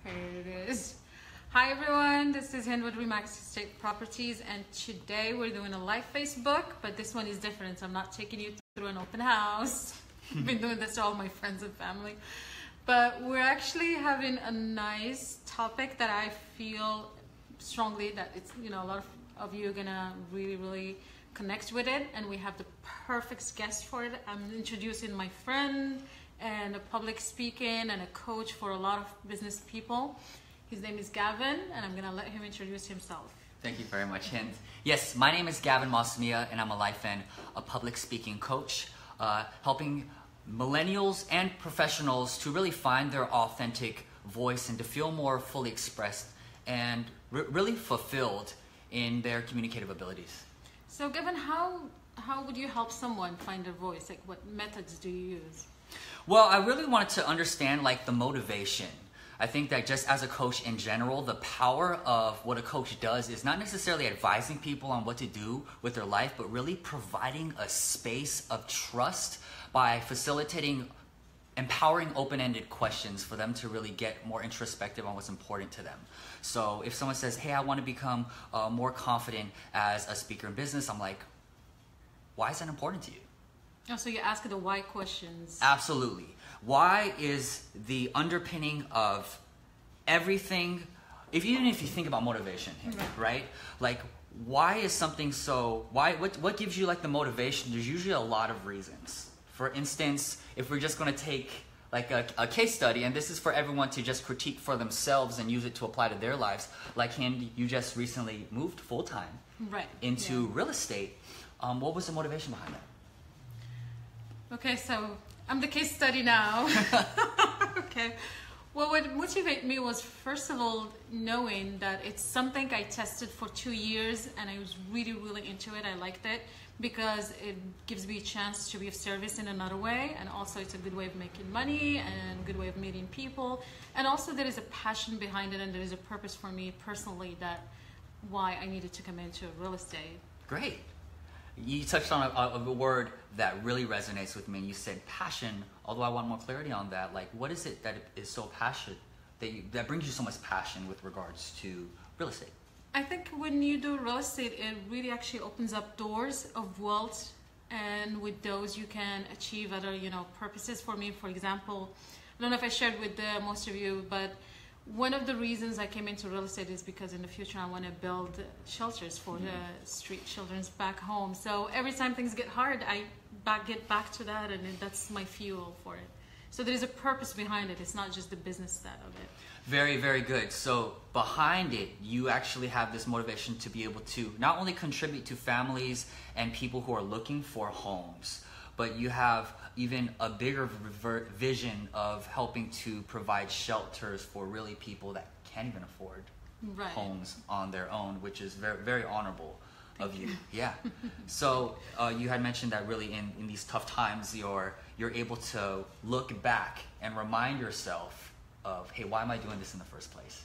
Here it is. Hi everyone, this is Hind with Remax Estate Properties, and today we're doing a live Facebook, but this one is different. So I'm not taking you through an open house. I've been doing this to all my friends and family. But we're actually having a nice topic that I feel strongly that it's, a lot of you are gonna really connect with it, and we have the perfect guest for it. I'm introducing my friend and a public speaking and a coach for a lot of business people. His name is Gavin, and I'm gonna let him introduce himself. Thank you very much, Hind. Yes, my name is Gavin Masumiya, and I'm a life and a public speaking coach, helping millennials and professionals to really find their authentic voice and to feel more fully expressed and really fulfilled in their communicative abilities. So Gavin, how would you help someone find their voice? Like, what methods do you use? Well, I really wanted to understand the motivation. I think that just as a coach in general, the power of what a coach does is not necessarily advising people on what to do with their life, but really providing a space of trust by facilitating empowering open-ended questions for them to really get more introspective on what's important to them. So if someone says, hey, I want to become more confident as a speaker in business, I'm like, why is that important to you? Oh, so you ask the why questions. Absolutely. Why is the underpinning of everything, even if you think about motivation, right? Like, why is something so, what gives you the motivation? There's usually a lot of reasons. For instance, if we're just going to take a case study, and this is for everyone to just critique for themselves and use it to apply to their lives, like Hind, you just recently moved full-time into real estate. What was the motivation behind that? Okay, so I'm the case study now. Okay. Well, what motivated me was, first of all, knowing that it's something I tested for 2 years, and I was really into it. I liked it because it gives me a chance to be of service in another way, and also it's a good way of making money and a good way of meeting people. And also there is a passion behind it, and there is a purpose for me personally that why I needed to come into real estate. Great. You touched on a word that really resonates with me. You said passion, although I want more clarity on that. What is it that is so passionate, that brings you so much passion with regards to real estate? I think when you do real estate, it really actually opens up doors of wealth, and with those you can achieve other, purposes. For me, for example, I don't know if I shared with most of you, but one of the reasons I came into real estate is because in the future I want to build shelters for the street children back home. So every time things get hard, I get back to that, and that's my fuel for it. So there is a purpose behind it. It's not just the business side of it. Very good. So behind it, you actually have this motivation to be able to not only contribute to families and people who are looking for homes, but you have even a bigger vision of helping to provide shelters for really people that can't even afford homes on their own, which is very honorable of you. Yeah. So you had mentioned that really in these tough times, you're able to look back and remind yourself of, hey, why am I doing this in the first place?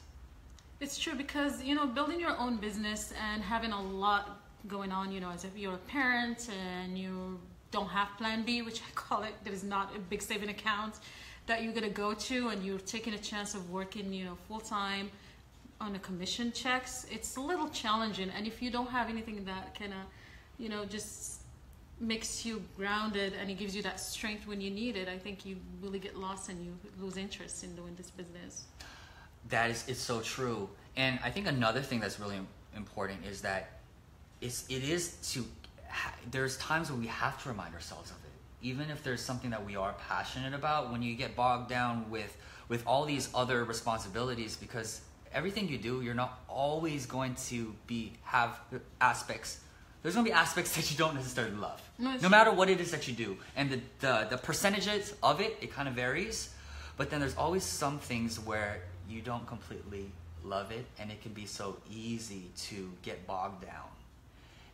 It's true, because building your own business and having a lot going on, as if you're a parent and you don't have plan B, which I call it, there is not a big saving account that you're gonna go to, and you're taking a chance of working full-time on a commission checks. It's a little challenging, and if you don't have anything that kind of just makes you grounded and it gives you that strength when you need it, I think you really get lost and you lose interest in doing this business. It's so true. And I think another thing that's really important is that there's times where we have to remind ourselves of it. Even if there's something that we are passionate about, when you get bogged down with all these other responsibilities, because everything you do, you're not always going to have aspects. There's going to be aspects that you don't necessarily love, no matter what it is that you do. And the percentages of it kind of varies. But then there's always some things where you don't completely love it, and it can be so easy to get bogged down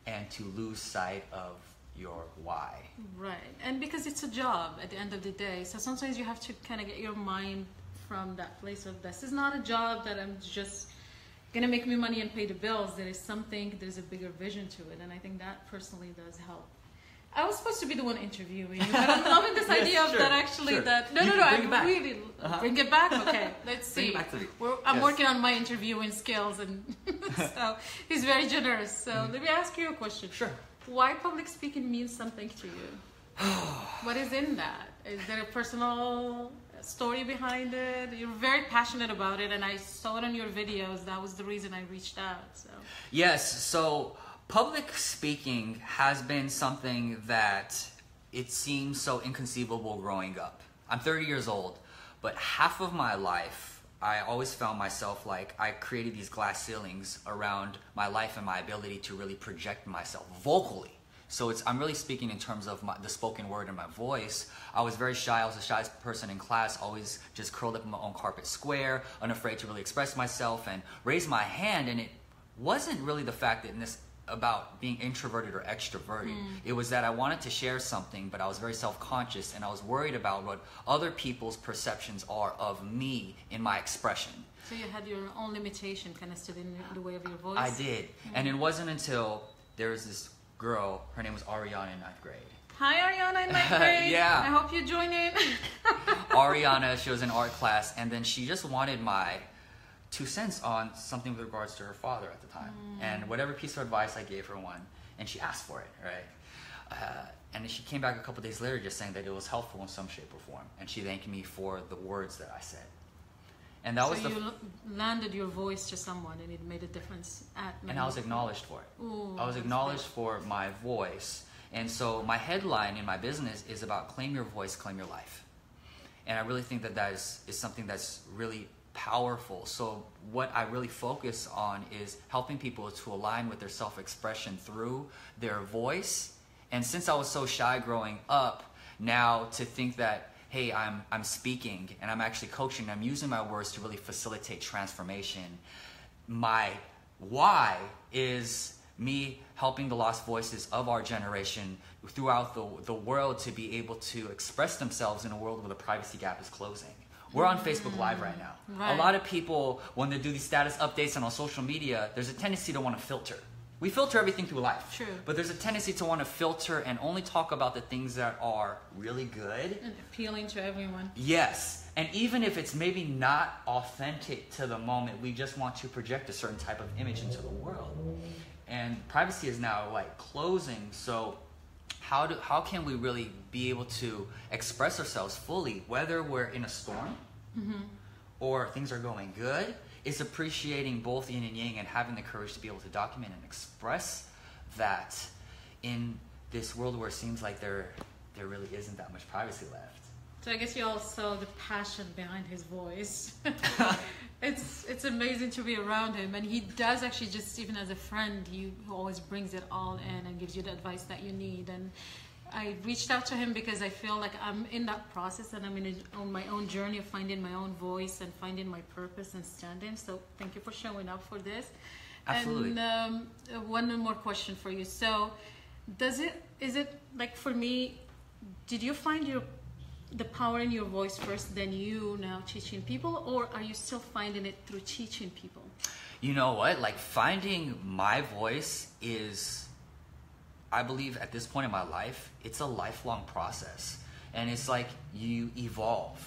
and to lose sight of your why. Right. And because it's a job at the end of the day, so sometimes you have to kind of get your mind from that place of, this is not a job that I'm just gonna make me money and pay the bills. There's a bigger vision to it, and I think that personally does help. I was supposed to be the one interviewing, but I'm loving this idea of that actually. Sure. That no, You no, can no. bring I it back. really bring it back. Okay, let's see. Bring it back to me. I'm Yes. working on my interviewing skills, and so he's very generous. So let me ask you a question. Sure. Why public speaking means something to you? What is in that? Is there a personal story behind it? You're very passionate about it, and I saw it on your videos. That was the reason I reached out. So Yes, so public speaking has been something that it seems so inconceivable growing up. I'm 30 years old, but half of my life, I always found myself like I created these glass ceilings around my life and my ability to really project myself vocally. So I'm really speaking in terms of the spoken word and my voice. I was very shy. I was the shyest person in class, always just curled up in my own carpet square, unafraid to really express myself and raise my hand. And it wasn't really the fact that about being introverted or extroverted. It was that I wanted to share something, but I was very self-conscious, and I was worried about what other people's perceptions are of me in my expression. So you had your own limitation kind of stood in the way of your voice? I did. And it wasn't until there was this girl, her name was Ariana in 9th grade. Hi Ariana in 9th grade. Yeah. I hope you join in. Ariana, she was in art class, and then she just wanted my 2 cents on something with regards to her father at the time. And whatever piece of advice I gave her one, and she asked for it, right? And then she came back a couple days later just saying that it was helpful in some shape or form. And she thanked me for the words that I said. And that was so you landed your voice to someone, and it made a difference and I was acknowledged for it. Ooh, I was acknowledged for my voice. And so my headline in my business is about claim your voice, claim your life. And I really think that is something that's really powerful. So what I really focus on is helping people to align with their self-expression through their voice. And since I was so shy growing up, now to think that, hey, I'm speaking and I'm actually coaching, I'm using my words to really facilitate transformation. My why is me helping the lost voices of our generation throughout the world to be able to express themselves in a world where the privacy gap is closing. We're on Facebook Live right now. Right. A lot of people, when they do these status updates and on social media, there's a tendency to want to filter. We filter everything through life. True. But there's a tendency to want to filter and only talk about the things that are really good. and appealing to everyone. Yes. And even if it's maybe not authentic to the moment, we just want to project a certain type of image into the world. And privacy is now like closing. So how can we really be able to express ourselves fully, whether we're in a storm or things are going good? Is appreciating both yin and yang and having the courage to be able to document and express that in this world where it seems like there really isn't that much privacy left. So I guess you all saw the passion behind his voice. It's amazing to be around him, and he does actually, just even as a friend, he always brings it all in and gives you the advice that you need. And I reached out to him because I feel like I'm in that process, and I'm on my own journey of finding my own voice and finding my purpose and standing. So thank you for showing up for this. Absolutely. And one more question for you. So is it like, for me, did you find the power in your voice first, then you now teaching people, or are you still finding it through teaching people? You know what? Like, finding my voice is, I believe at this point in my life, it's a lifelong process. And it's like you evolve,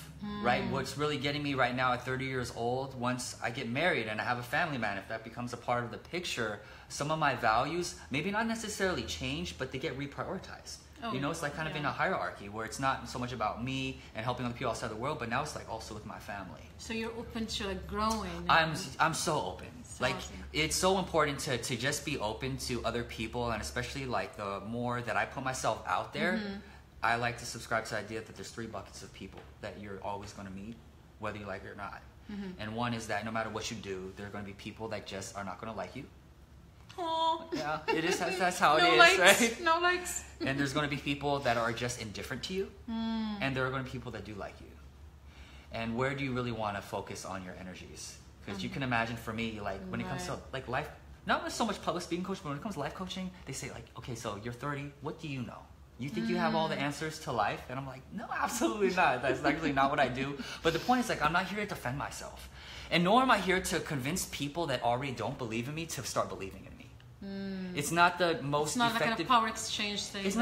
right? What's really getting me right now at 30 years old, once I get married and I have a family man, if that becomes a part of the picture, some of my values maybe not necessarily change, but they get reprioritized. You know, it's like kind of in a hierarchy where it's not so much about me and helping other people outside the world, but now it's like also with my family. So you're open to like growing. I'm so open. That's like awesome. It's so important to just be open to other people, and especially like the more that I put myself out there, I like to subscribe to the idea that there's 3 buckets of people that you're always going to meet, whether you like it or not. And one is that no matter what you do, there are going to be people that just are not going to like you. Oh, Yeah, it is. That's how no it is, likes, right? no likes. And there's going to be people that are just indifferent to you, and there are going to be people that do like you. And where do you really want to focus on your energies? Because you can imagine, for me, like when it comes to like life, not so much public speaking coaching, but when it comes to life coaching, they say like, okay, so you're 30, what do you know? You think you have all the answers to life? And I'm like, no, absolutely not. That's actually not what I do. But the point is, like, I'm not here to defend myself. And nor am I here to convince people that already don't believe in me to start believing in me. It's not the most It's not effective. like a power exchange thing. It's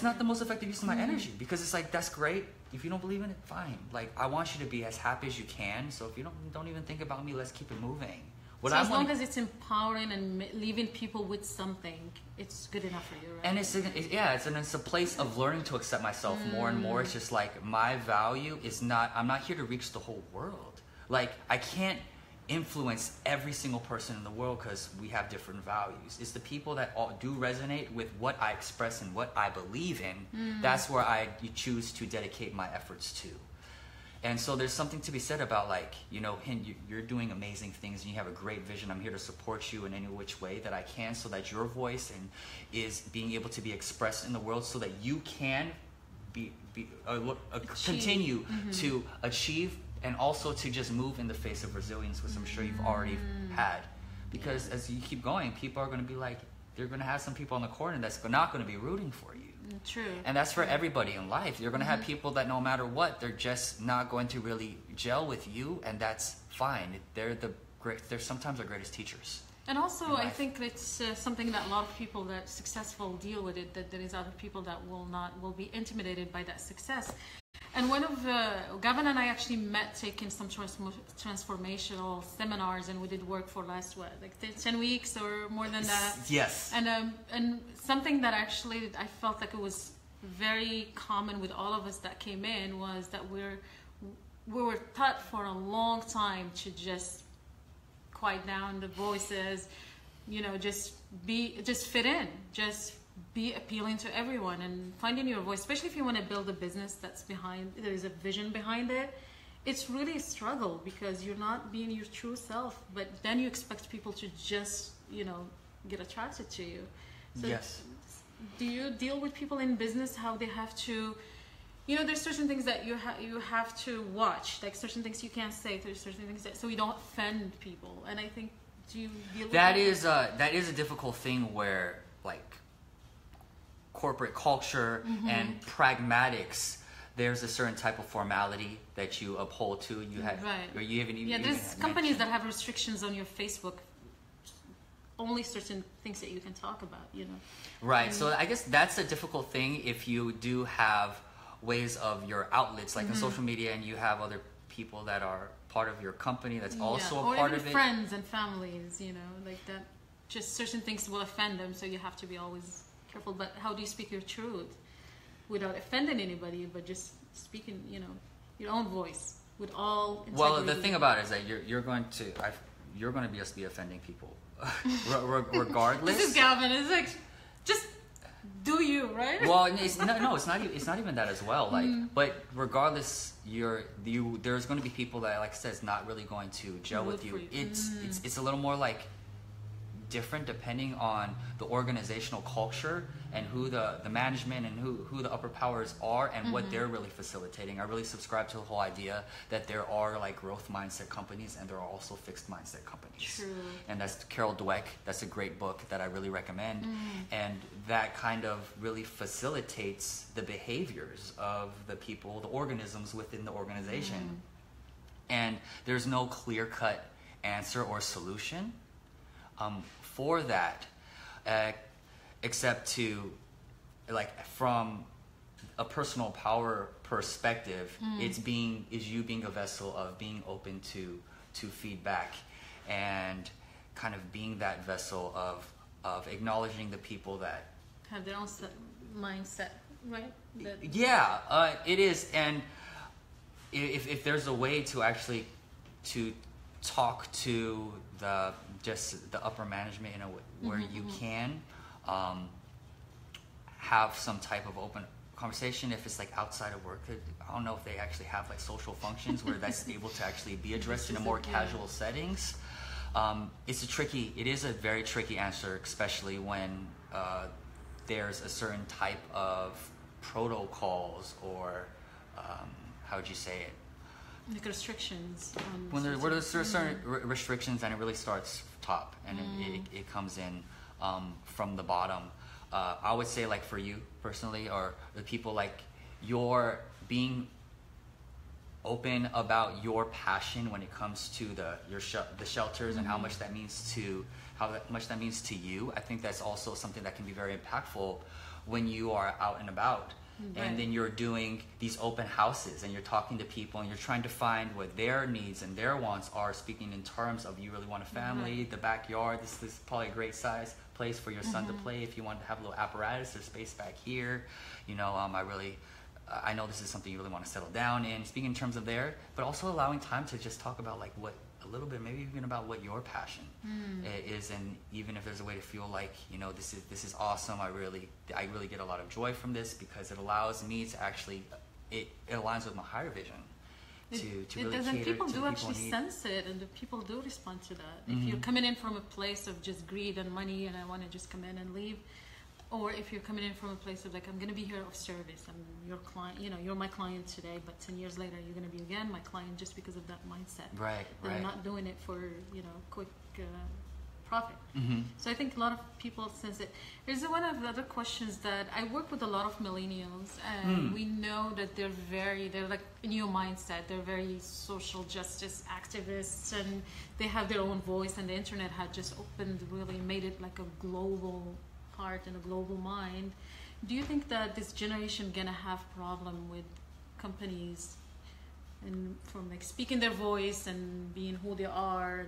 not the most effective use of my energy, because it's like, that's great. If you don't believe in it, fine. Like, I want you to be as happy as you can. So if you don't even think about me. Let's keep it moving. So as long as it's empowering and leaving people with something, it's good enough for you, right? And it's a place of learning to accept myself more and more. It's just like, my value is not. I'm not here to reach the whole world. Like, I can't influence every single person in the world, because we have different values. It's the people that all do resonate with what I express and what I believe in. That's where I choose to dedicate my efforts to. And so there's something to be said about, like, Hind, you're doing amazing things and you have a great vision. I'm here to support you in any which way that I can, so that your voice is being able to be expressed in the world, so that you can continue to achieve, and also to just move in the face of resilience, which I'm sure you've already had. Because as you keep going, people are going to be like, they're going to have some people in the corner that's not going to be rooting for you. True. And that's for everybody in life. You're going to have people that no matter what, they're just not going to really gel with you, and that's fine. They're sometimes our greatest teachers. And also, I think it's something that a lot of people that successful deal with it, that there is other people that will be intimidated by that success. And one of Gavin and I actually met taking some transformational seminars, and we did work for last 10 weeks or more than that. Yes. And something that actually I felt like it was very common with all of us that came in was that we were taught for a long time to just quiet down the voices, just fit in, just be appealing to everyone and finding your voice, especially if you want to build a business there's a vision behind it. It's really a struggle, because you're not being your true self, but then you expect people to just, get attracted to you. So yes. Do you deal with people in business, how they have to, there's certain things that you have to watch, like certain things you can't say, there's certain things so you don't offend people. And I think, do you deal with that? That is a difficult thing, where, like, corporate culture and pragmatics, there's a certain type of formality that you uphold to. There's companies that have restrictions on your Facebook, only certain things that you can talk about, Right. So I guess that's a difficult thing if you do have ways of your outlets, like in social media, and you have other people that are part of your company that's also a part of it. Or friends and families, like that. Just certain things will offend them, so you have to be always careful. But how do you speak your truth without offending anybody, but just speaking, your own voice with all integrity? Well, the thing about it is that you're going to be offending people, regardless. This is Gavin. It's like, just do you, right? Well, it's not even that as well. Like, but regardless, there's going to be people that, like I said, is not really going to gel with you. It's a little more like different depending on the organizational culture and who the management and who the upper powers are and what they're really facilitating. I really subscribe to the whole idea that there are, like, growth mindset companies, and there are also fixed mindset companies. True. And that's Carol Dweck. That's a great book that I really recommend. And that kind of really facilitates the behaviors of the people, the organisms within the organization. And there's no clear-cut answer or solution for that, except to, like, from a personal power perspective, is you being a vessel of being open to feedback, and kind of being that vessel of acknowledging the people that have their own mindset, right? It is. And if there's a way to actually to talk to the upper management in a way where you can have some type of open conversation, if it's like outside of work, I don't know if they actually have like social functions where that's able to actually be addressed in a more casual settings. It is a very tricky answer, especially when there's a certain type of protocols or how would you say it? Like restrictions. When there's certain restrictions, and it really starts top, and it comes in from the bottom. I would say, like, for you personally, or the people, like, you're being open about your passion when it comes to the shelters and how much that means to you. I think that's also something that can be very impactful when you are out and about. Right. And then you're doing these open houses and you're talking to people and you're trying to find what their needs and their wants are, speaking in terms of you really want a family, the backyard, this is probably a great size place for your son to play. If you want to have a little apparatus, there's space back here. You know, I know this is something you really want to settle down in, speaking in terms of there, but also allowing time to just talk about like what a little bit, maybe even about what your passion is, and even if there's a way to feel like, you know, this is awesome. I really get a lot of joy from this because it allows me to actually, it aligns with my higher vision. To really and people do actually need. Sense it, and the people do respond to that. If you're coming in from a place of just greed and money, and I want to just come in and leave, or if you're coming in from a place of like, I'm going to be here of service, I'm your client, you know, you're my client today, but 10 years later you're going to be again my client, just because of that mindset. Right. I'm not doing it for, you know, quick profit. So I think a lot of people sense it. There's one of the other questions that I work with a lot of millennials, and we know that they're like new mindset. They're very social justice activists, and they have their own voice, and the internet had just really made it like a global heart and a global mind. Do you think that this generation gonna have problem with companies and from like speaking their voice and being who they are,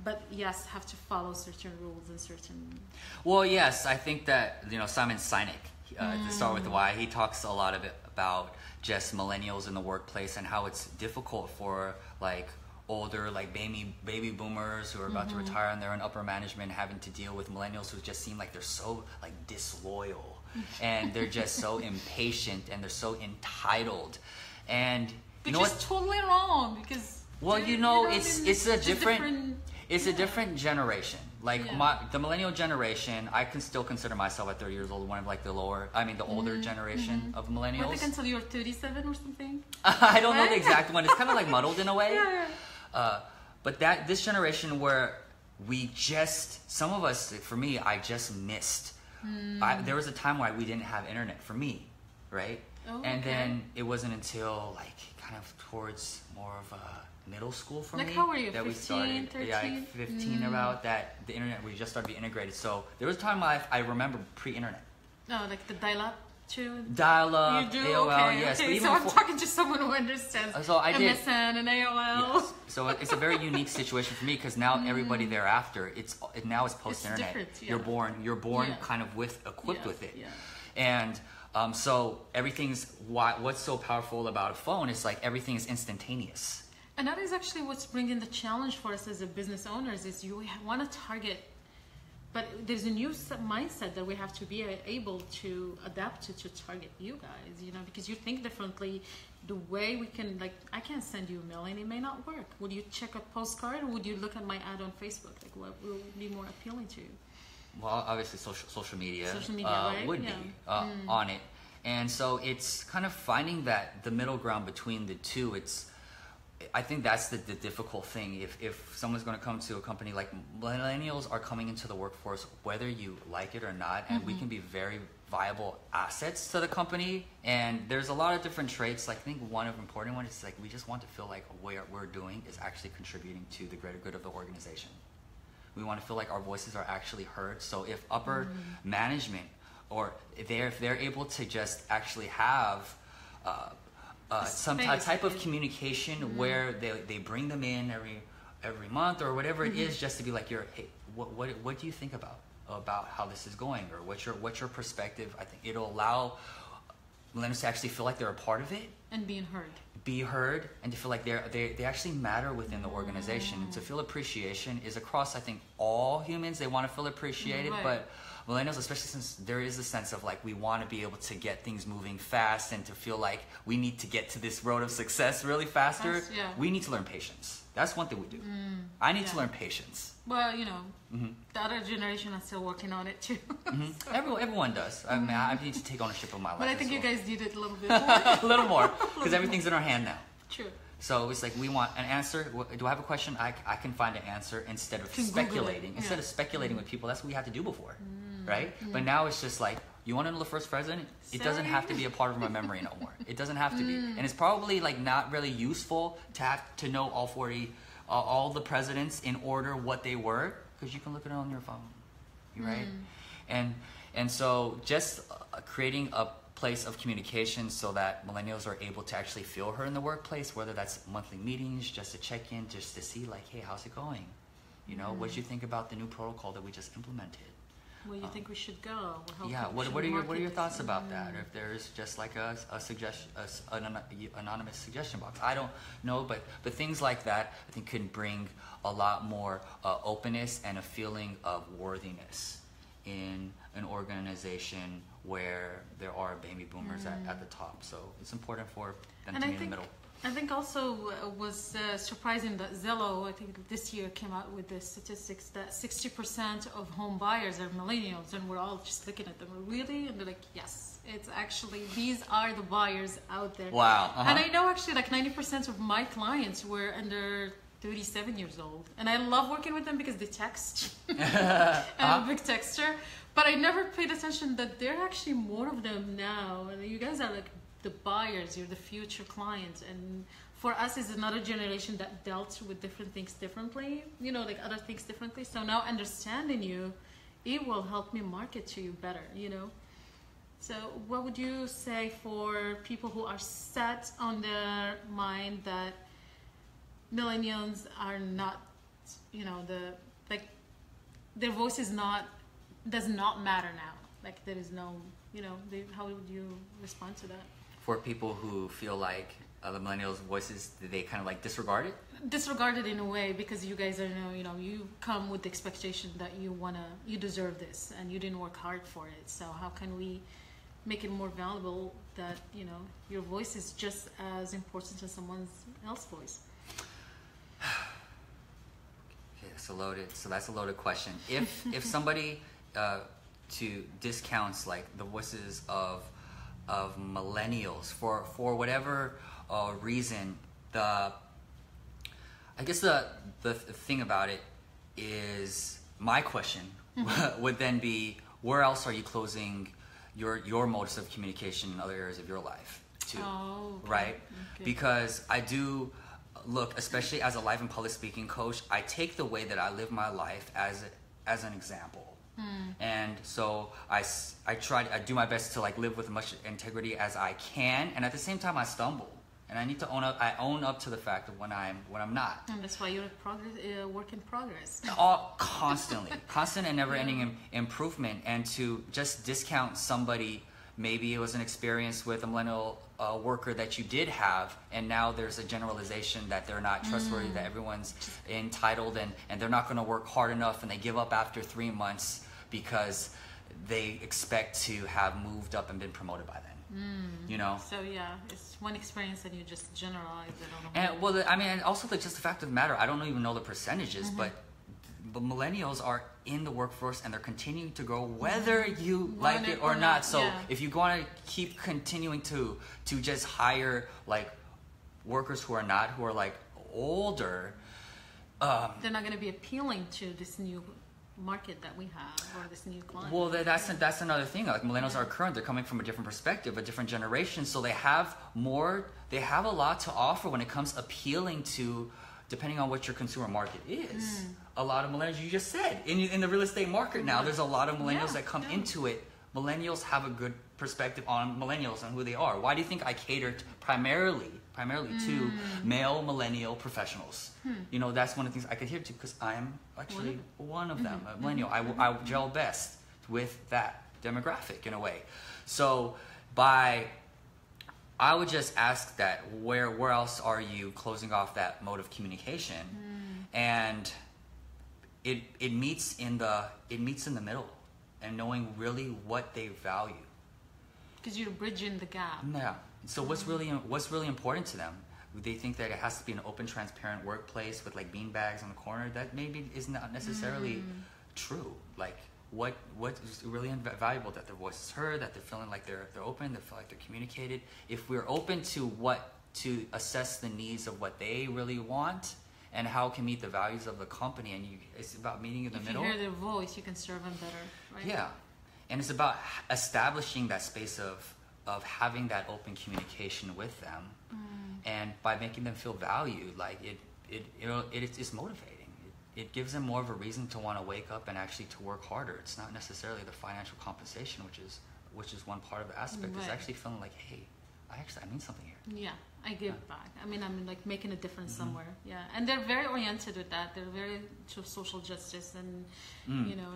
but yes, have to follow certain rules and certain... Well, yes, I think that, you know, Simon Sinek, to start with why, he talks a lot of it about just millennials in the workplace and how it's difficult for like older like baby boomers who are about to retire and they're in upper management, having to deal with millennials who just seem like they're so like disloyal and they're just so impatient and they're so entitled, and you know what's totally wrong, because it's a different generation. Like the millennial generation, I can still consider myself at 30 years old one of like the older generation of millennials. I think until you're 37 or something. I don't know the exact one. It's kind of like muddled in a way. But this generation where some of us, for me, I just missed. There was a time where we didn't have internet for me, right? Oh, and then it wasn't until like kind of towards more of a middle school for me. Like how were you, that 15, we started, 13? Yeah, like 15 about that. The internet, we just started to be integrated. So there was a time I remember pre-internet. Oh, like the dial-up too? Dial-up, you do? AOL, okay, yes. Okay. But even so I'm talking to someone who understands so I did, MSN and AOL. Yes. So it's a very unique situation for me because now everybody thereafter, it's post-internet. You're born kind of equipped with it. Yeah. And so what's so powerful about a phone is like everything is instantaneous. And that is actually what's bringing the challenge for us as a business owners, is you want to target, but there's a new mindset that we have to be able to adapt to target you guys, you know, because you think differently. The way we can, like, I can't send you a mail and it may not work. Would you check a postcard, or would you look at my ad on Facebook? Like, what will be more appealing to you? Well, obviously social media right? would be on it. And so it's kind of finding the middle ground between the two. I think that's the difficult thing. If someone's going to come to a company, like millennials are coming into the workforce, whether you like it or not, and we can be very viable assets to the company. And there's a lot of different traits. Like, I think one of the important ones is like we just want to feel like what we're doing is actually contributing to the greater good of the organization. We want to feel like our voices are actually heard. So if upper management, or if they're able to just actually have some type of communication where they bring them in every month or whatever it is, just to be like, hey, what do you think about how this is going, or what's your perspective? I think it'll allow millennials to actually feel like they're a part of it and be heard, and to feel like they actually matter within the organization. And to feel appreciation is across, I think, all humans. They want to feel appreciated, but millennials, especially since there is a sense of like we want to be able to get things moving fast and to feel like we need to get to this road of success really faster. We need to learn patience. That's one thing we do. I need to learn patience. Well, you know, the other generation is still working on it too. So. Everyone does. I mean, I need to take ownership of my life. But I think you guys need it a little bit more. A little more, because everything's in our hand now. True. So it's like we want an answer. Do I have a question? I can find an answer instead of speculating. Instead of speculating with people, that's what we had to do before, right? But now it's just like, You want to know the first president? It doesn't Same. have to be a part of my memory no more. It doesn't have to be. And it's probably like not really useful to know all 40, all the presidents in order what they were, because you can look at it on your phone, right? And so just creating a place of communication so that millennials are able to actually feel her in the workplace, whether that's monthly meetings, just to check in, just to see like, hey, how's it going? You know, what did you think about the new protocol that we just implemented? Where you think we should go? Yeah, what are your thoughts about that? Or if there's just like a suggestion, an anonymous suggestion box, I don't know, but things like that I think can bring a lot more openness and a feeling of worthiness in an organization where there are baby boomers at the top. So it's important for them to be in the middle. I think also was surprising that Zillow, I think this year came out with the statistics that 60% of home buyers are millennials, and we're all just looking at them. Really? And they're like, yes, it's actually, these are the buyers out there. Wow. And I know actually like 90% of my clients were under 37 years old. And I love working with them because they text. I'm a big texter. But I never paid attention that there are actually more of them now. And you guys are like the buyers, you're the future clients. And for us, it's another generation that dealt with different things differently, you know, like other things differently. So now understanding you, it will help me market to you better, you know. So what would you say for people who are set on their mind that millennials are not, you know, their voice is does not matter now? Like there is no, you know, how would you respond to that? For people who feel like the millennials' voices, they kind of like disregard it? Disregard it in a way, because you guys are, you know, you come with the expectation that you deserve this and you didn't work hard for it. So how can we make it more valuable that, you know, your voice is just as important as someone else's voice? Okay, that's a loaded question. If somebody to discounts like the voices of millennials for whatever reason, I guess the thing about it is, my question would then be, where else are you closing your modes of communication in other areas of your life to? Oh, okay. Right? Okay. Because I do look, especially as a life and public speaking coach, I take the way that I live my life as an example. And so I do my best to like live with as much integrity as I can, and at the same time I stumble, and I need to own up to the fact of when I'm not. And that's why you're a work in progress. Constant and never-ending improvement. And to just discount somebody, maybe it was an experience with a millennial worker that you did have, and now there's a generalization that they're not trustworthy, that everyone's entitled, and they're not going to work hard enough, and they give up after 3 months because they expect to have moved up and been promoted by then. You know? So yeah, it's one experience and you just generalize it on the And well, I mean, and also just the fact of the matter, I don't even know the percentages, but millennials are in the workforce and they're continuing to grow whether you like it or not. So if you want to keep continuing to just hire like workers who are like older, they're not going to be appealing to this new market that we have, or this new client. Well, that's another thing. Like millennials are current; they're coming from a different perspective, a different generation, so they have a lot to offer when it comes appealing to, depending on what your consumer market is. A lot of millennials, you just said, in the real estate market now, there's a lot of millennials that come into it. Millennials have a good perspective on millennials and who they are. Why do you think I cater primarily to male millennial professionals? You know, that's one of the things I could hear to, because I'm actually one of them, a millennial. I gel best with that demographic in a way. So I would just ask that where else are you closing off that mode of communication? And it meets in the middle, and knowing really what they value. Because you're bridging the gap. Yeah. So what's really important to them? They think that it has to be an open, transparent workplace with like beanbags on the corner. That maybe is not necessarily true. Like what is really valuable, that their voice is heard, that they're feeling like they're open, they feel like they're communicated. If we're open to assess the needs of what they really want and how it can meet the values of the company, and it's about meeting in the middle. If you hear their voice, you can serve them better, right? Yeah. And it's about establishing that space of having that open communication with them, and by making them feel valued, like it's motivating. It gives them more of a reason to want to wake up and actually to work harder. It's not necessarily the financial compensation, which is one part of the aspect. It's actually feeling like, hey, I mean something here. Yeah, I give back. I mean, I'm like making a difference somewhere. Yeah, and they're very oriented with that. They're very to social justice and you know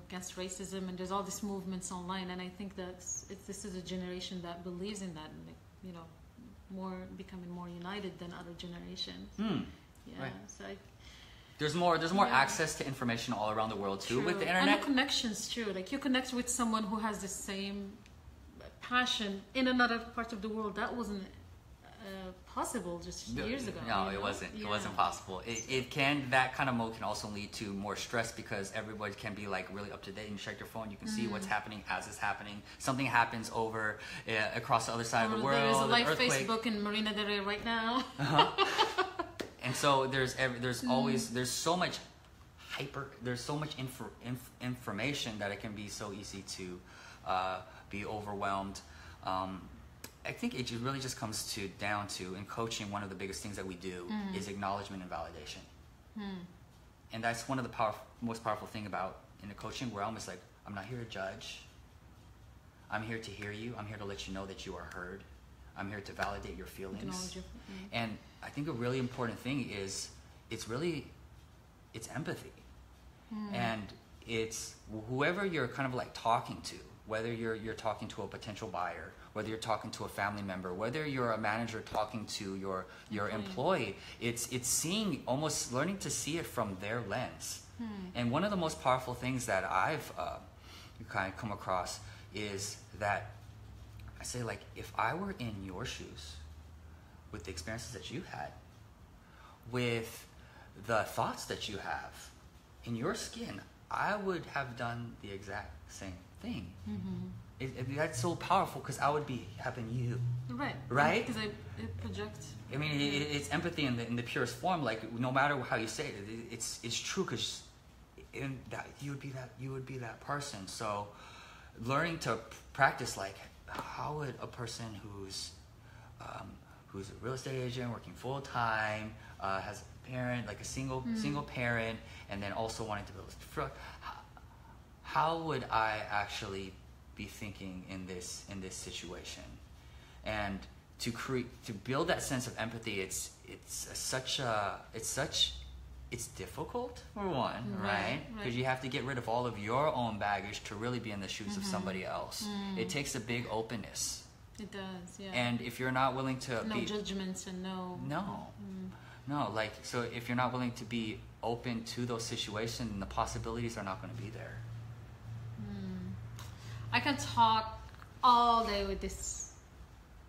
against racism. And there's all these movements online. And I think this is a generation that believes in that, and like, you know, becoming more united than other generations. Yeah, right. So there's more access to information all around the world too. True. With the internet. And the connections too. Like you connect with someone who has the same passion in another part of the world that wasn't possible just years ago. No, it wasn't. It wasn't possible. That kind of mode can also lead to more stress because everybody can be like really up to date and check your phone. You can see what's happening as it's happening. Something happens over across the other side of the world. There is a live Facebook in Marina del Rey right now. And so there's so much information that it can be so easy to be overwhelmed. I think it really just comes down to in coaching, one of the biggest things that we do is acknowledgement and validation. And that's one of the most powerful thing about in the coaching realm is like, I'm not here to judge. I'm here to hear you. I'm here to let you know that you are heard. I'm here to validate your feelings. And I think a really important thing is it's empathy. And it's whoever you're kind of like talking to, whether you're talking to a potential buyer, whether you're talking to a family member, whether you're a manager talking to your employee, it's almost learning to see it from their lens. And one of the most powerful things that I've kind of come across is that I say, like, if I were in your shoes with the experiences that you had, with the thoughts that you have in your skin, I would have done the exact same thing. That's so powerful because I would be having you. Right? Because it projects. I mean, it's empathy in the purest form. Like, no matter how you say it, it's true because you would be that person. So, learning to practice, like, how would a person who's a real estate agent working full time, has a parent, like a single parent, and then also wanting to build how would I actually be thinking in this situation? And to build that sense of empathy, it's difficult for one, right? Because you have to get rid of all of your own baggage to really be in the shoes of somebody else. It takes a big openness. It does, yeah. And if you're not willing to no judgments and no, like, so if you're not willing to be open to those situations, then the possibilities are not going to be there. I can talk all day with this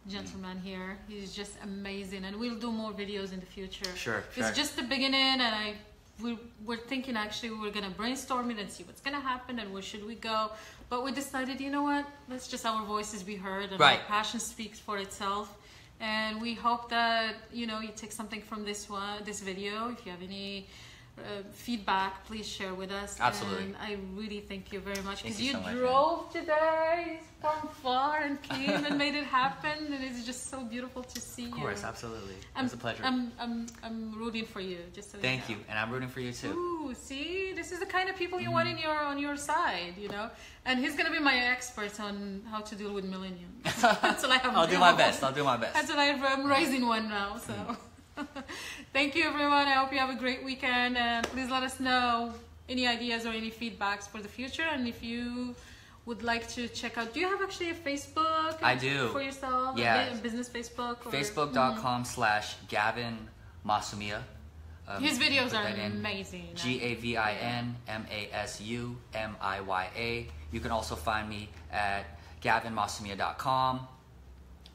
gentleman here. He's just amazing, and we'll do more videos in the future. Sure. It's just the beginning, and we're thinking actually we're gonna brainstorm it and see what's gonna happen and where should we go. But we decided, you know what? Let's just our voices be heard, and our passion speaks for itself. And we hope that you take something from this video. If you have any feedback, please share with us. Absolutely. And I really thank you very much because you you so much, drove today from far and came and made it happen, and it's just so beautiful to see you. Of course, absolutely. It's a pleasure. I'm rooting for you. Just so thank you, and I'm rooting for you too. Ooh, see, this is the kind of people you want on your side, And he's gonna be my expert on how to deal with millennials. Until I have. I'll do my best. Until I'm raising one now, so. Thank you, everyone. I hope you have a great weekend, and please let us know any ideas or any feedbacks for the future. And if you would like to check out, do you have actually a Facebook? I do. For yourself? Yeah. A business Facebook? Facebook.com/Gavin Masumiya. His videos are amazing. GavinMasumiya. You can also find me at GavinMasumiya.com,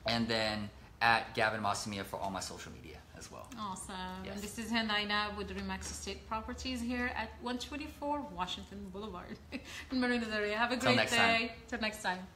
and then at Gavin Masumiya for all my social media as well. Awesome. Yes. And this is Hind with Remax Estate Properties here at 124 Washington Boulevard in Marina del Rey. Have a great day. Till next time.